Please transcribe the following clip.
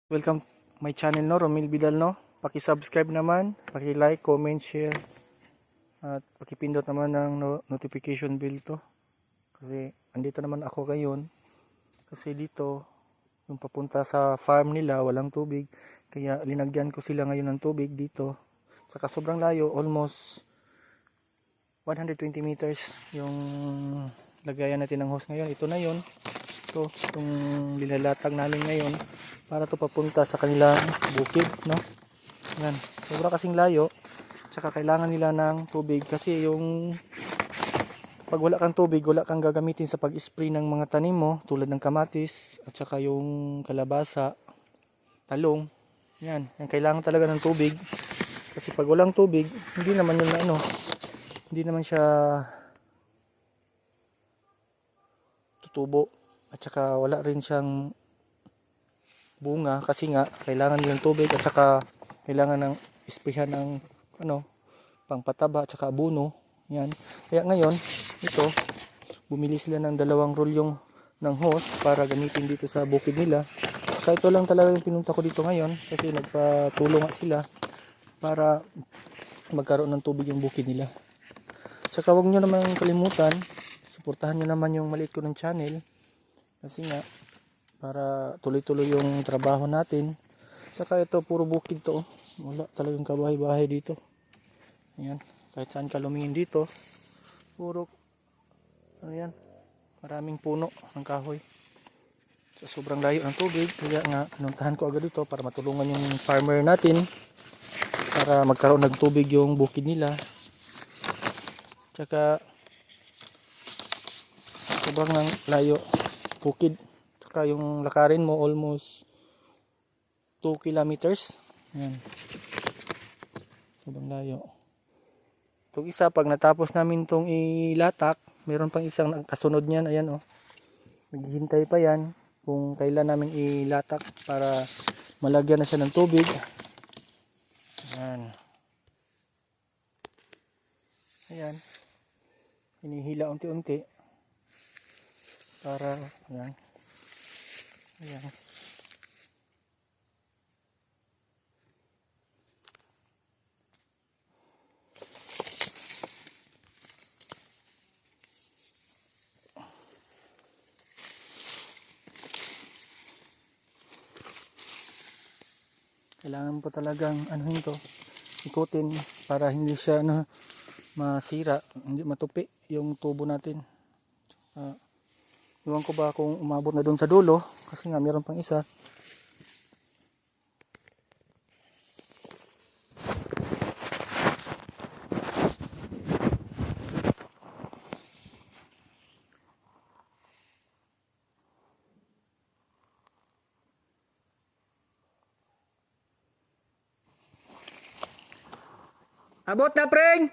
Welcome my channel no, Romil Vidal no. Paki-subscribe naman, paki-like, comment, share at paki-pindot naman ng notification bell to. Kasi andito naman ako ngayon. Kasi dito yung papunta sa farm nila walang tubig. Kaya linagyan ko sila ngayon ng tubig dito. Saka sobrang layo, almost 120 meters yung lagayan natin ng hose ngayon. Ito na yun. Ito, itong lilalatag namin ngayon para to papunta sa kanilang bukid, no? Yan, sobra kasing layo. Tsaka kailangan nila ng tubig kasi yung pag wala kang tubig, wala kang gagamitin sa pag-spray ng mga tanim mo tulad ng kamatis at saka yung kalabasa, talong. Yan, yan kailangan talaga ng tubig. Kasi pag walang tubig, hindi naman yun na ano, hindi naman siya tutubo at saka wala rin siyang bunga kasi nga kailangan nilang tubig at saka kailangan ng isprehan ng ano, pangpataba at saka abono. Yan. Kaya ngayon, ito bumili sila ng 2 rolyong ng hose para gamitin dito sa bukid nila. Kaya ito lang talaga yung pinunta ko dito ngayon kasi nagpatulong nga sila para magkaroon ng tubig yung bukid nila. Saka huwag nyo naman kalimutan, suportahan nyo naman yung maliit ko ng channel kasi nga para tuloy-tuloy yung trabaho natin. Saka ito puro bukid to, wala talagang kabahay-bahay dito. Ayan, kahit saan ka lumingin dito puro ano yan, maraming puno ng kahoy. So, sobrang layo ng tubig kaya nga pinuntahan ko agad dito para matulungan yung farmer natin para magkaroon ng tubig yung bukid nila. Tsaka sobrang layo bukid. Tsaka yung lakarin mo almost 2 kilometers. Ayan. Sobrang layo. Itong isa, pag natapos namin itong ilatak, meron pang isang kasunod niyan. Ayan o. Naghihintay pa yan kung kailan namin ilatak para malagyan na siya ng tubig. Ayan. Ayan. Hinihila unti-unti. Para, ayan. Ayan. Kailangan po talagang anuhin to, ikutin para hindi siya masira, hindi matupi yung tubo natin. Iwan ko ba kung umabot na doon sa dulo kasi nga meron pang isa. Abot na, preng!